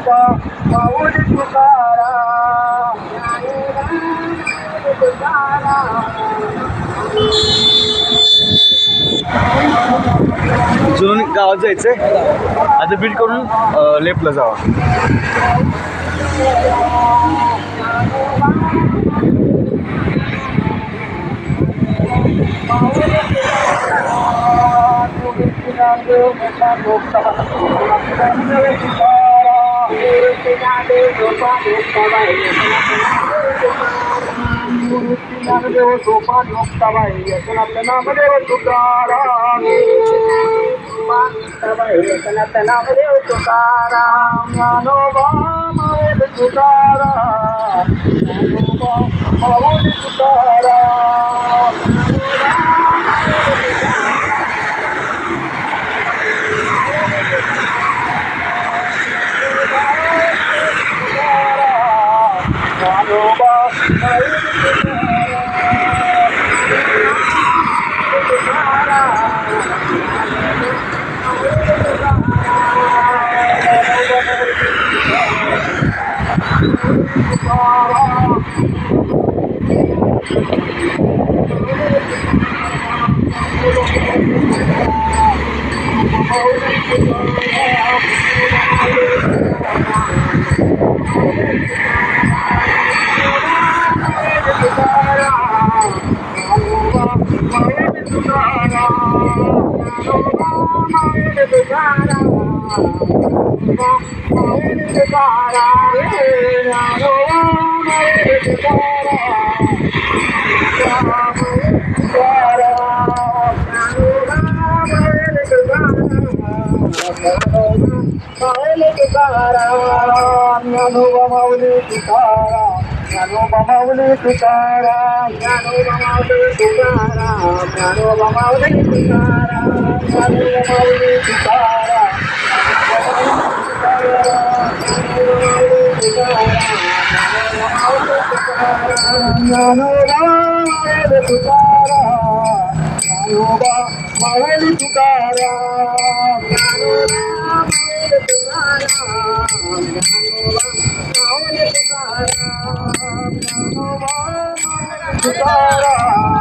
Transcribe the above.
माऊली तुकाराम जुनं गावात जायचंय आता बीट करून लेफ्टला जावा. नामदेव सोपान मुक्ताबाई आपलं नामदेव तुकाराम नामदेव तुकाराम ज्ञानोबा माऊली तुकाराम माऊली तुकाराम ज्ञानोबा ज्ञानोबा माऊली तुकाराम ज्ञानोबा माऊली तुकाराम ज्ञानोबा माऊली तुकाराम ज्ञानोबा माऊली तुकाराम ज्ञानोबा माऊली तुकाराम ज्ञानोबा माऊली तुकाराम ज्ञानोबा माऊली तुकाराम तुकाराम